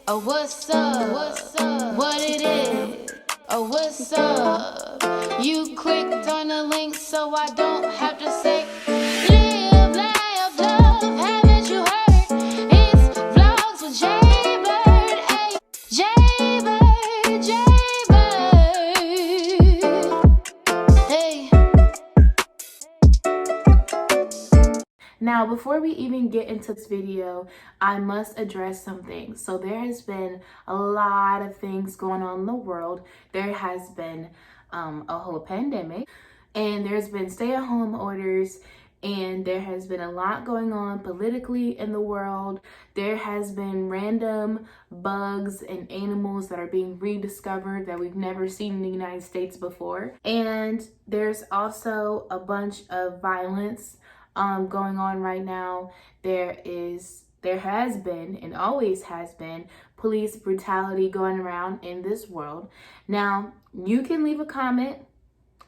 Oh, what's up? What's up? What it is? Oh, what's up? You clicked on the link so I don't have to say, live, laugh, love, haven't you heard? It's vlogs with Jaybird, ay, Jaybird, Jaybird, hey. Now, before we even get into this video, I must address something. So there has been a lot of things going on in the world. There has been a whole pandemic, and there's been stay-at-home orders, and there has been a lot going on politically in the world. There has been random bugs and animals that are being rediscovered that we've never seen in the United States before. And there's also a bunch of violence going on right now. There has been and always has been police brutality going around in this world. Now, you can leave a comment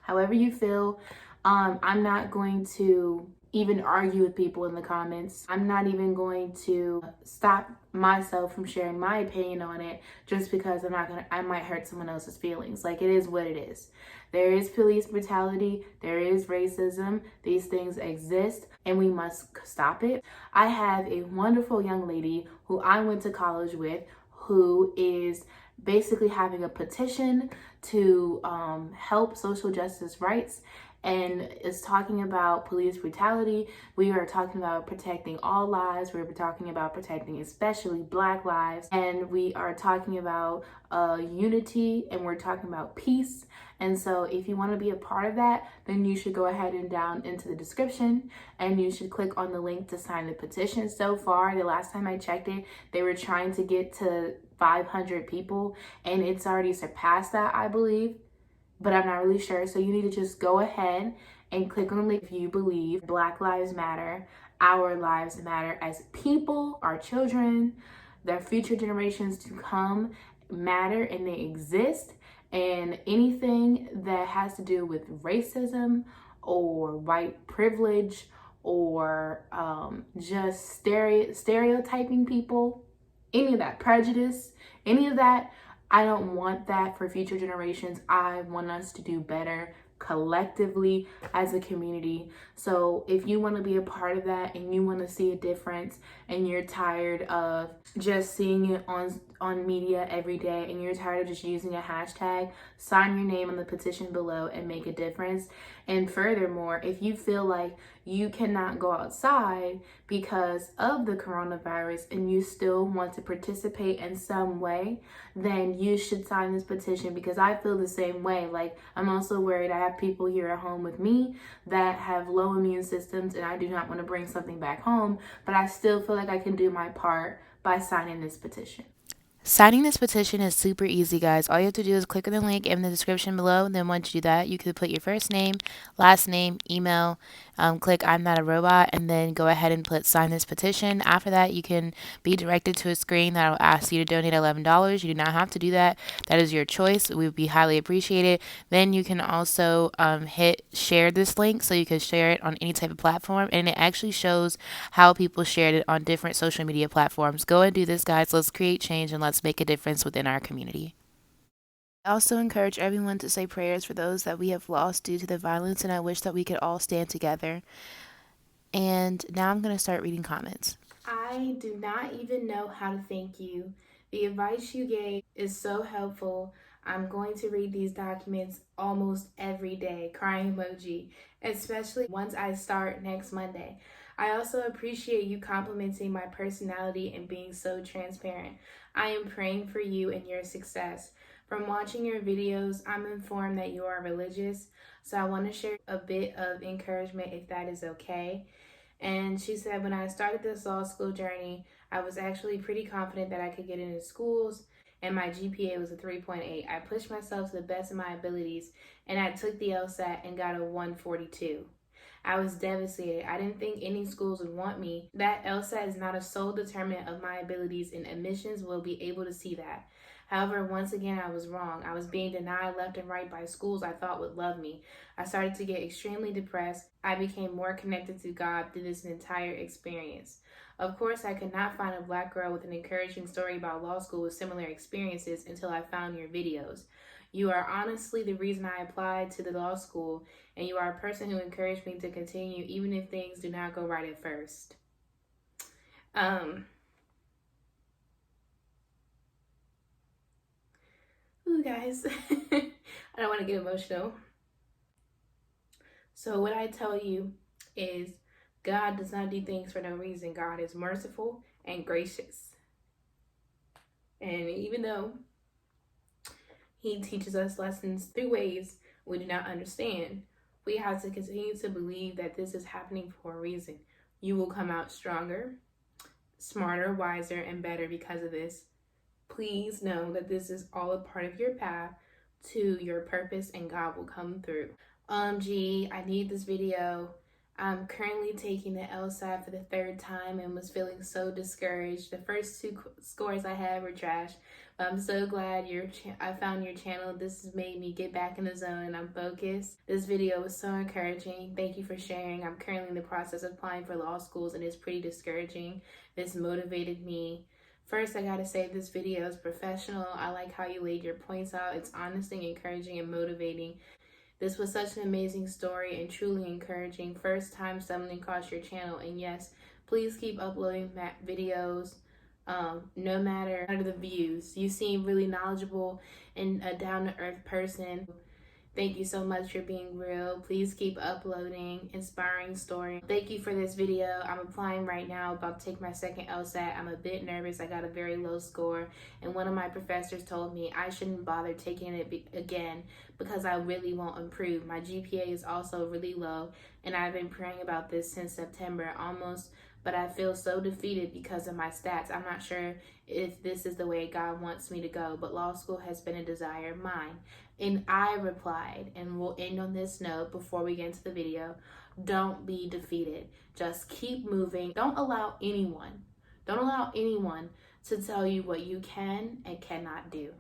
however you feel. I'm not going to even argue with people in the comments. I'm not even going to stop myself from sharing my opinion on it just because I might hurt someone else's feelings. Like, it is what it is. There is police brutality, there is racism, these things exist, and we must stop it. I have a wonderful young lady who I went to college with who is basically having a petition to help social justice rights, and is talking about police brutality. We are talking about protecting all lives. We're talking about protecting especially Black lives, and we are talking about unity, and we're talking about peace. And so if you want to be a part of that, then you should go ahead and down into the description, and you should click on the link to sign the petition. So far, the last time I checked it, they were trying to get to 500 people, and it's already surpassed that, I believe, but I'm not really sure. So you need to just go ahead and click on the link if you believe Black lives matter, our lives matter as people, our children, the future generations to come matter, and they exist. And anything that has to do with racism or white privilege or just stereotyping people, any of that prejudice, any of that, I don't want that for future generations. I want us to do better collectively as a community. So if you want to be a part of that and you want to see a difference, and you're tired of just seeing it on media every day, and you're tired of just using a hashtag, sign your name on the petition below and make a difference. And furthermore, if you feel like you cannot go outside because of the coronavirus and you still want to participate in some way, then you should sign this petition, because I feel the same way. Like, I'm also worried. I have people here at home with me that have low immune systems, and I do not want to bring something back home, but I still feel like I can do my part by signing this petition. Signing this petition is super easy, guys. All you have to do is click on the link in the description below. And then once you do that, you can put your first name, last name, email, click I'm not a robot, and then go ahead and put sign this petition. After that, you can be directed to a screen that will ask you to donate $11. You do not have to do that. That is your choice. We would be highly appreciated. Then you can also hit share this link, so you can share it on any type of platform, and it actually shows how people shared it on different social media platforms. Go and do this, guys. Let's create change, and let's make a difference within our community. I also encourage everyone to say prayers for those that we have lost due to the violence, and I wish that we could all stand together. And now I'm going to start reading comments. I do not even know how to thank you. The advice you gave is so helpful. I'm going to read these documents almost every day, crying emoji, especially once I start next Monday. I also appreciate you complimenting my personality and being so transparent. I am praying for you and your success. From watching your videos, I'm informed that you are religious, so I want to share a bit of encouragement if that is okay. And she said, when I started this law school journey, I was actually pretty confident that I could get into schools, and my GPA was a 3.8. I pushed myself to the best of my abilities, and I took the LSAT and got a 142. I was devastated. I didn't think any schools would want me. That LSAT is not a sole determinant of my abilities, and admissions will be able to see that. However, once again, I was wrong. I was being denied left and right by schools I thought would love me. I started to get extremely depressed. I became more connected to God through this entire experience. Of course, I could not find a black girl with an encouraging story about law school with similar experiences until I found your videos. You are honestly the reason I applied to the law school, and you are a person who encouraged me to continue even if things do not go right at first. Ooh, guys, I don't want to get emotional. So what I tell you is God does not do things for no reason. God is merciful and gracious. And even though he teaches us lessons through ways we do not understand, we have to continue to believe that this is happening for a reason. You will come out stronger, smarter, wiser, and better because of this. Please know that this is all a part of your path to your purpose, and God will come through. I need this video. I'm currently taking the LSAT for the 3rd time and was feeling so discouraged. The first 2 scores I had were trash. But I'm so glad I found your channel. This has made me get back in the zone and I'm focused. This video was so encouraging. Thank you for sharing. I'm currently in the process of applying for law schools and it's pretty discouraging. This motivated me. First, I gotta say this video is professional. I like how you laid your points out. It's honestly encouraging and motivating. This was such an amazing story and truly encouraging. First time stumbling across your channel, and yes, please keep uploading videos, no matter the views. You seem really knowledgeable and a down-to-earth person. Thank you so much for being real. Please keep uploading inspiring stories. Thank you for this video. I'm applying right now, about to take my 2nd LSAT. I'm a bit nervous. I got a very low score. And one of my professors told me I shouldn't bother taking it again because I really won't improve. My GPA is also really low. And I've been praying about this since September almost. But I feel so defeated because of my stats. I'm not sure if this is the way God wants me to go, but law school has been a desire of mine. And I replied, and we'll end on this note before we get into the video, don't be defeated. Just keep moving. Don't allow anyone to tell you what you can and cannot do.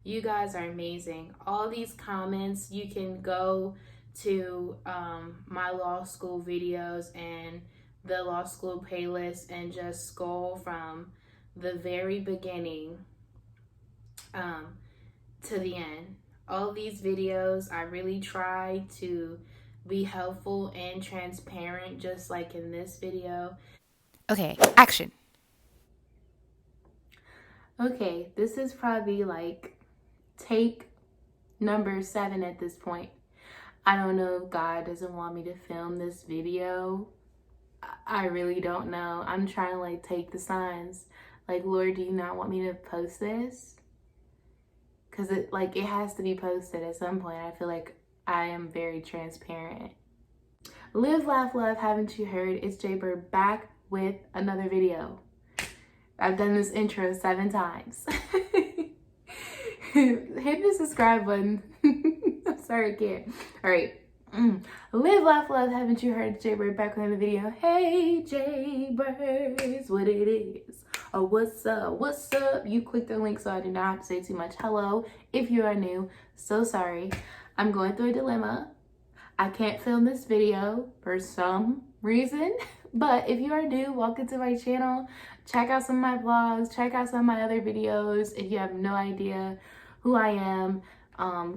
You guys are amazing. All these comments, you can go to my law school videos and the law school playlist and just scroll from the very beginning to the end. All these videos, I really try to be helpful and transparent, just like in this video. Okay, action. Okay, this is probably like take number 7 at this point. I don't know if God doesn't want me to film this video. I really don't know. I'm trying to like take the signs. Like, Lord, do you not want me to post this? Because it has to be posted at some point. I feel like I am very transparent. Live, laugh, love, haven't you heard? It's Jaybird back with another video. I've done this intro 7 times. Hit the subscribe button. I'm sorry, I can't. All right. Live, laugh, love, haven't you heard? Jaybird back with another video. Hey, Jaybird is what it is. Oh, what's up? What's up? You clicked the link, so I do not have to say too much. Hello, if you are new, so sorry. I'm going through a dilemma. I can't film this video for some reason, but if you are new, welcome to my channel. Check out some of my vlogs. Check out some of my other videos. If you have no idea who I am,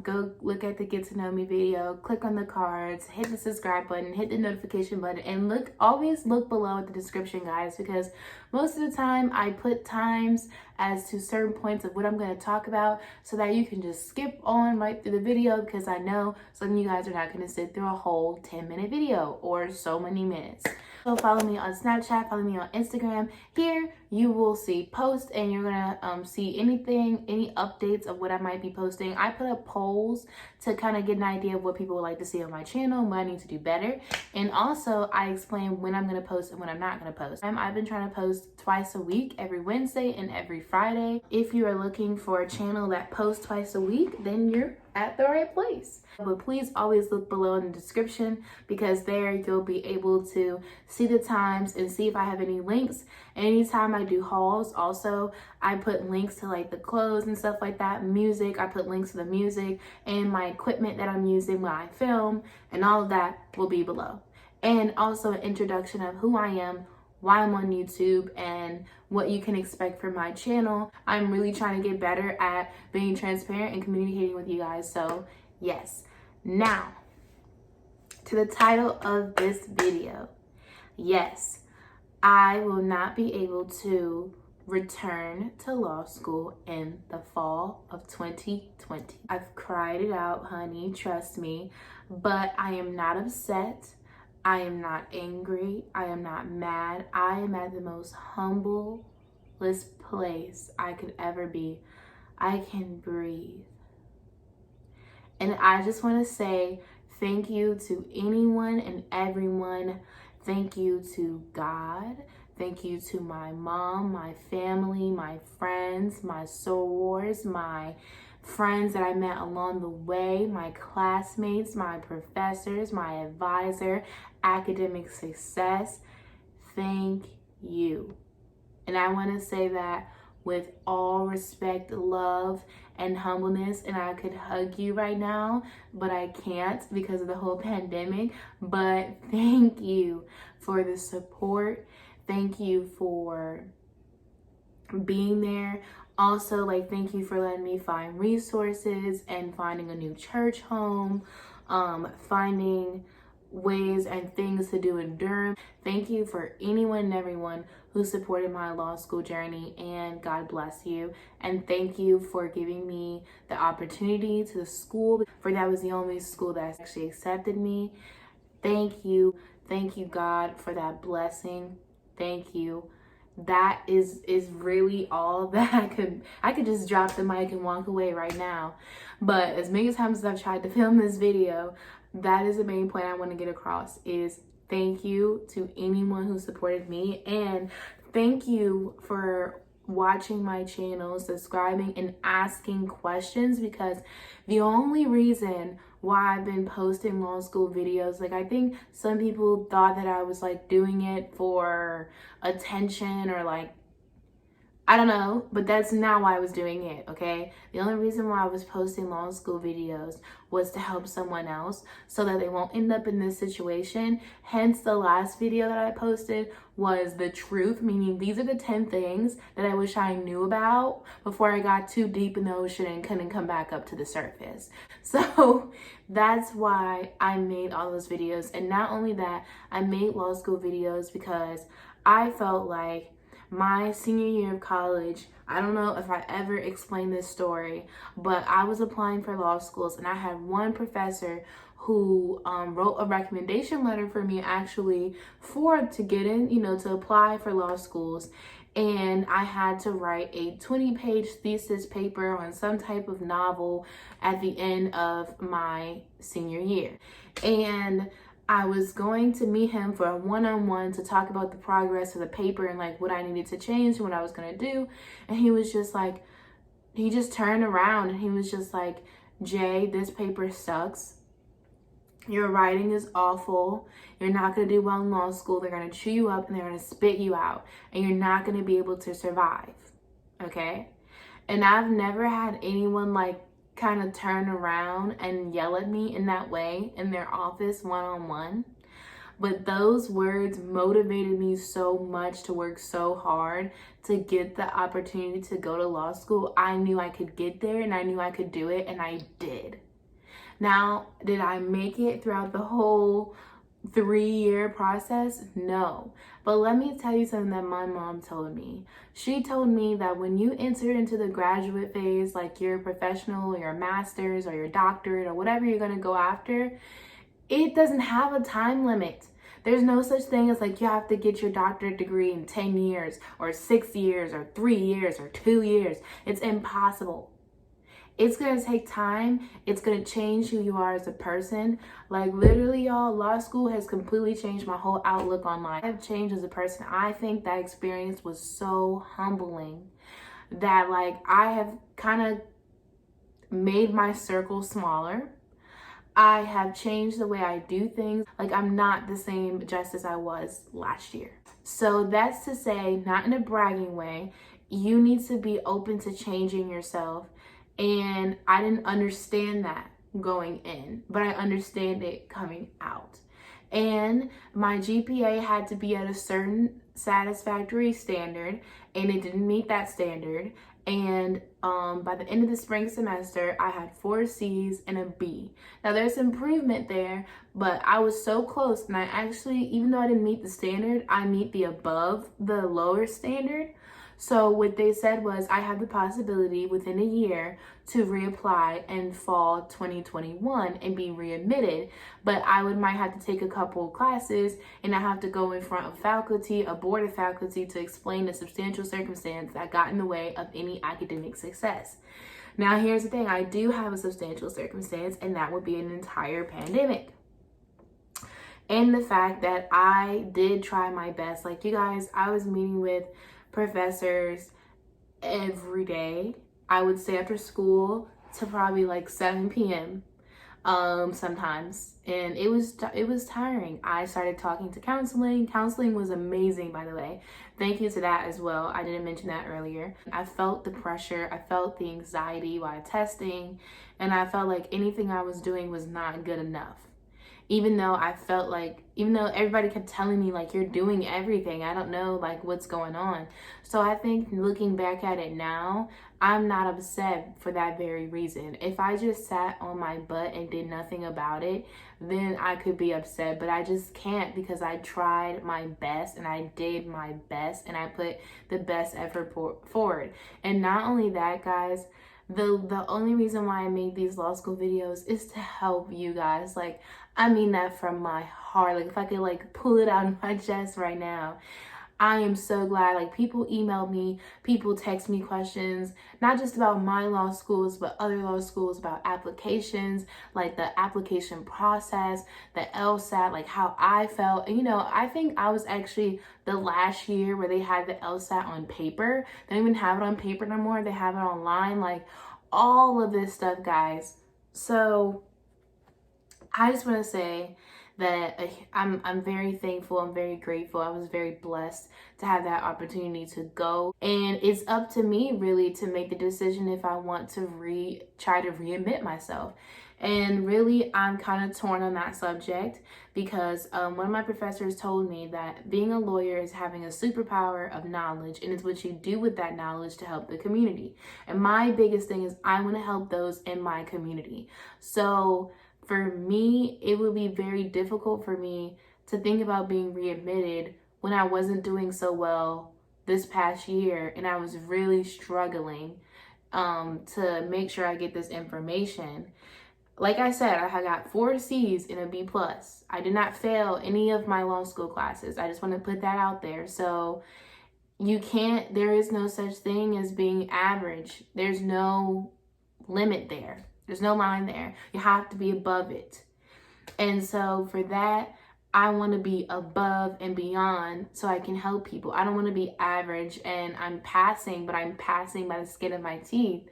go look at the get to know me video, click on the cards, hit the subscribe button, hit the notification button, and always look below at the description, guys, because most of the time I put times as to certain points of what I'm going to talk about so that you can just skip on right through the video, because I know some of you guys are not going to sit through a whole 10-minute video or so many minutes. So follow me on Snapchat, follow me on Instagram. Here you will see posts and you're gonna see any updates of what I might be posting. I put up polls to kind of get an idea of what people would like to see on my channel and what I need to do better. And also I explain when I'm gonna post and when I'm not gonna post. I've been trying to post twice a week, every Wednesday and every Friday. If you are looking for a channel that posts twice a week, then you're at the right place. But please always look below in the description, because there you'll be able to see the times and see if I have any links. Anytime I do hauls, also I put links to like the clothes and stuff like that. Music, I put links to the music and my equipment that I'm using when I film, and all of that will be below. And also an introduction of who I am, why I'm on YouTube and what you can expect from my channel. I'm really trying to get better at being transparent and communicating with you guys. So yes. Now, to the title of this video. Yes, I will not be able to return to law school in the fall of 2020. I've cried it out, honey, trust me, but I am not upset. I am not angry. I am not mad. I am at the most humblest place I could ever be. I can breathe. And I just want to say thank you to anyone and everyone. Thank you to God. Thank you to my mom, my family, my friends, my sorors, my friends that I met along the way, my classmates, my professors, my advisor, academic success. Thank you. And I want to say that with all respect, love, and humbleness. And I could hug you right now, but I can't because of the whole pandemic. But thank you for the support. Thank you for being there. Also, like, thank you for letting me find resources and finding a new church home, finding ways and things to do in Durham. Thank you for anyone and everyone who supported my law school journey, and God bless you. And thank you for giving me the opportunity to the school, for that was the only school that actually accepted me. Thank you. Thank you, God, for that blessing. Thank you. That is really all that I could just drop the mic and walk away right now. But as many times as I've tried to film this video, that is the main point I want to get across, is thank you to anyone who supported me, and thank you for watching my channel, subscribing, and asking questions, because the only reason why I've been posting law school videos, like, I think some people thought that I was like doing it for attention or like, I don't know, but that's not why I was doing it, okay? The only reason why I was posting law school videos was to help someone else so that they won't end up in this situation. Hence, the last video that I posted was the truth, meaning these are the 10 things that I wish I knew about before I got too deep in the ocean and couldn't come back up to the surface. So that's why I made all those videos. And not only that, I made law school videos because I felt like my senior year of college, I don't know if I ever explained this story, but I was applying for law schools, and I had one professor who wrote a recommendation letter for me, actually, to get in, to apply for law schools. And I had to write a 20-page thesis paper on some type of novel at the end of my senior year. And I was going to meet him for a one-on-one to talk about the progress of the paper and like what I needed to change and what I was going to do. And he was just like, he just turned around and he was just like, Jay, this paper sucks. Your writing is awful. You're not going to do well in law school. They're going to chew you up and they're going to spit you out. And you're not going to be able to survive. Okay? And I've never had anyone like kind of turn around and yell at me in that way in their office one-on-one. But those words motivated me so much to work so hard to get the opportunity to go to law school. I knew I could get there and I knew I could do it, and I did. Now, did I make it throughout the whole 3-year process? No. But let me tell you something that my mom told me. She told me that when you enter into the graduate phase, like your professional or your master's or your doctorate or whatever you're going to go after, it doesn't have a time limit. There's no such thing as like you have to get your doctorate degree in 10 years or 6 years or 3 years or 2 years. It's impossible. It's going to take time. It's going to change who you are as a person. Like, literally, y'all, law school has completely changed my whole outlook on life. I've changed as a person. I think that experience was so humbling that, like, I have kind of made my circle smaller. I have changed the way I do things. Like, I'm not the same just as I was last year. So that's to say, not in a bragging way, you need to be open to changing yourself. And I didn't understand that going in, but I understand it coming out. And my GPA had to be at a certain satisfactory standard, and it didn't meet that standard. And by the end of the spring semester, I had 4 C's and a B. Now there's improvement there, but I was so close, and I actually, even though I didn't meet the standard, I meet the above the lower standard. So what they said was I had the possibility within a year to reapply in fall 2021 and be readmitted, but might have to take a couple of classes, and I have to go in front of faculty, a board of faculty, to explain the substantial circumstance that got in the way of any academic success. Now here's the thing, I do have a substantial circumstance, and that would be an entire pandemic. And the fact that I did try my best. Like, you guys, I was meeting with professors every day. I would stay after school to probably like 7 p.m. Sometimes, and it was tiring. I started talking to counseling was amazing, by the way. Thank you to that as well. I didn't mention that earlier. I felt the pressure, I felt the anxiety while testing, and I felt like anything I was doing was not good enough. Even though everybody kept telling me, like, you're doing everything, I don't know, like, what's going on. So I think looking back at it now, I'm not upset for that very reason. If I just sat on my butt and did nothing about it, then I could be upset, but I just can't, because I tried my best and I did my best and I put the best effort forward. And not only that, guys, the only reason why I make these law school videos is to help you guys. Like, I mean that from my heart. Like, if I could like pull it out of my chest right now, I am so glad. Like, people email me, people text me questions, not just about my law schools, but other law schools, about applications, like the application process, the LSAT, like how I felt. And, you know, I think I was actually the last year where they had the LSAT on paper. They don't even have it on paper no more. They have it online, like all of this stuff, guys. So I just want to say that I'm very thankful. I'm very grateful. I was very blessed to have that opportunity to go. And it's up to me really to make the decision if I want to try to readmit myself. And really, I'm kind of torn on that subject, because one of my professors told me that being a lawyer is having a superpower of knowledge, and it's what you do with that knowledge to help the community. And my biggest thing is I want to help those in my community. So for me, it would be very difficult for me to think about being readmitted when I wasn't doing so well this past year, and I was really struggling to make sure I get this information. Like I said, I got 4 C's and a B+. I did not fail any of my law school classes. I just want to put that out there. So there is no such thing as being average. There's no limit there. There's no line there. You have to be above it. And so for that, I want to be above and beyond so I can help people. I don't want to be average and I'm passing, but I'm passing by the skin of my teeth,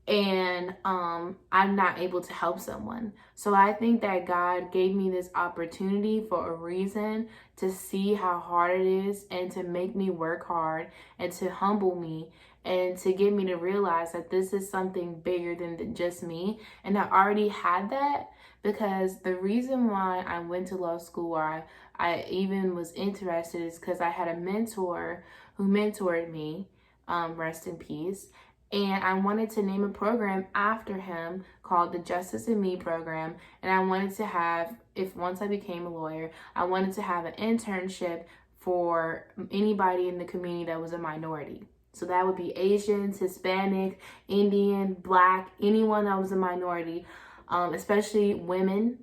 and I'm not able to help someone. So I think that God gave me this opportunity for a reason, to see how hard it is and to make me work hard and to humble me and to get me to realize that this is something bigger than just me. And I already had that, because the reason why I went to law school, or I even was interested, is because I had a mentor who mentored me, rest in peace. And I wanted to name a program after him called the Justice in Me program. And I wanted to have, once I became a lawyer, I wanted to have an internship for anybody in the community that was a minority. So that would be Asians, Hispanic, Indian, Black, anyone that was a minority, especially women.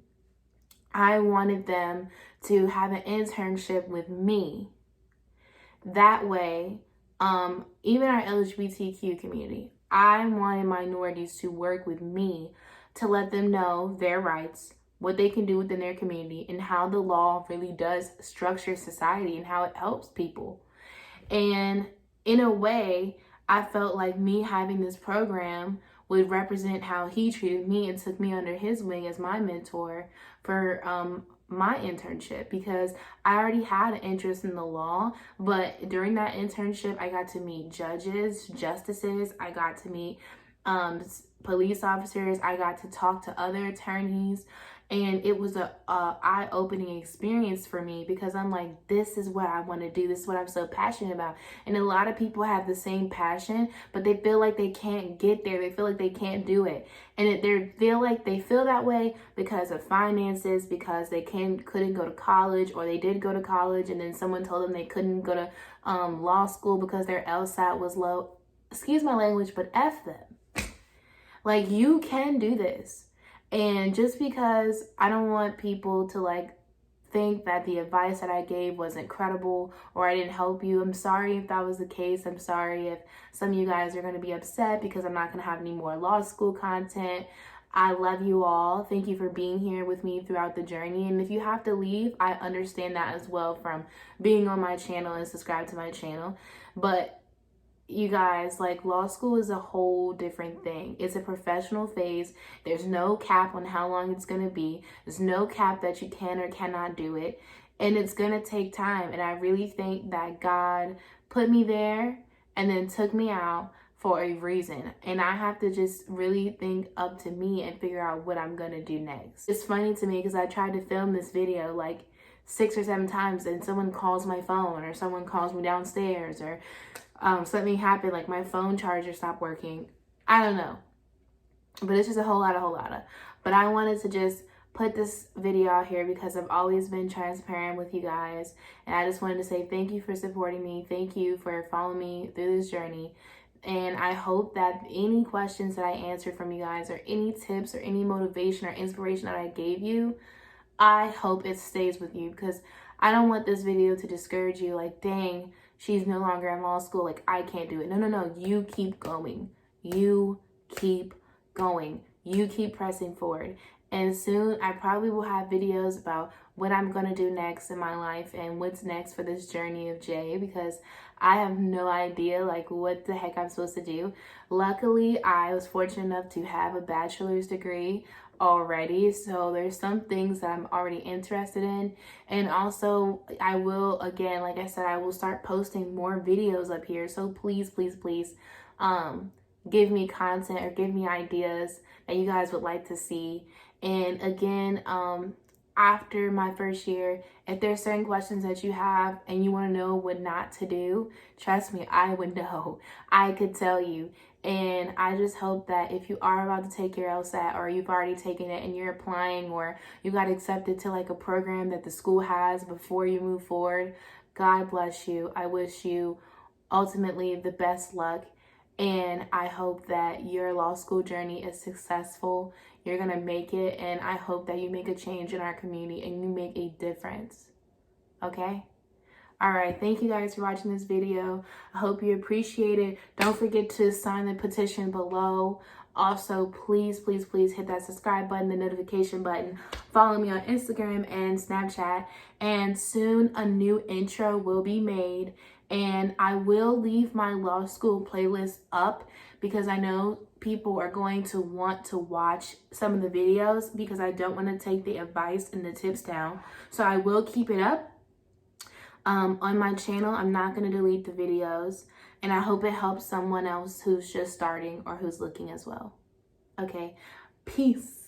I wanted them to have an internship with me. That way, even our LGBTQ community, I wanted minorities to work with me to let them know their rights, what they can do within their community, and how the law really does structure society and how it helps people. And in a way, I felt like me having this program would represent how he treated me and took me under his wing as my mentor for my internship, because I already had an interest in the law. But during that internship, I got to meet judges, justices. I got to meet police officers. I got to talk to other attorneys, and it was a eye-opening experience for me, because I'm like, this is what I want to do. This is what I'm so passionate about. And a lot of people have the same passion, but they feel like they can't get there. They feel like they can't do it. And they feel that way because of finances, because they couldn't go to college, or they did go to college and then someone told them they couldn't go to law school because their LSAT was low. Excuse my language, but F them. Like, you can do this. And just because I don't want people to like think that the advice that I gave wasn't credible or I didn't help you, I'm sorry if that was the case. I'm sorry if some of you guys are going to be upset because I'm not going to have any more law school content. I love you all. Thank you for being here with me throughout the journey. And if you have to leave, I understand that as well, from being on my channel and subscribe to my channel. But you guys, like, law school is a whole different thing. It's a professional phase. There's no cap on how long it's going to be. There's no cap that you can or cannot do it. And it's going to take time. And I really think that God put me there and then took me out for a reason. And I have to just really think up to me and figure out what I'm going to do next. It's funny to me because I tried to film this video like 6 or 7 times, and someone calls my phone, or someone calls me downstairs, or something happened, like my phone charger stopped working. I don't know, but it's just a whole lot. But I wanted to just put this video out here because I've always been transparent with you guys, and I just wanted to say thank you for supporting me. Thank you for following me through this journey. And I hope that any questions that I answered from you guys, or any tips or any motivation or inspiration that I gave you, I hope it stays with you, because I don't want this video to discourage you, like, dang, she's no longer in law school, like, I can't do it. No, you keep going. You keep going. You keep pressing forward. And soon I probably will have videos about what I'm going to do next in my life and what's next for this journey of Jay, because I have no idea like what the heck I'm supposed to do. Luckily, I was fortunate enough to have a bachelor's degree already, so there's some things that I'm already interested in. And also, I will, again, like I said, I will start posting more videos up here, so please give me content or give me ideas that you guys would like to see. And again, after my first year, if there's certain questions that you have and you want to know what not to do, trust me, I would know. I could tell you. And I just hope that if you are about to take your LSAT, or you've already taken it and you're applying, or you got accepted to like a program that the school has before you move forward, God bless you. I wish you ultimately the best luck. And I hope that your law school journey is successful. You're going to make it. And I hope that you make a change in our community and you make a difference. Okay? All right. Thank you guys for watching this video. I hope you appreciate it. Don't forget to sign the petition below. Also, please hit that subscribe button, the notification button. Follow me on Instagram and Snapchat. And soon a new intro will be made. And I will leave my law school playlist up because I know people are going to want to watch some of the videos, because I don't want to take the advice and the tips down. So I will keep it up on my channel. I'm not going to delete the videos. And I hope it helps someone else who's just starting or who's looking as well. Okay, peace.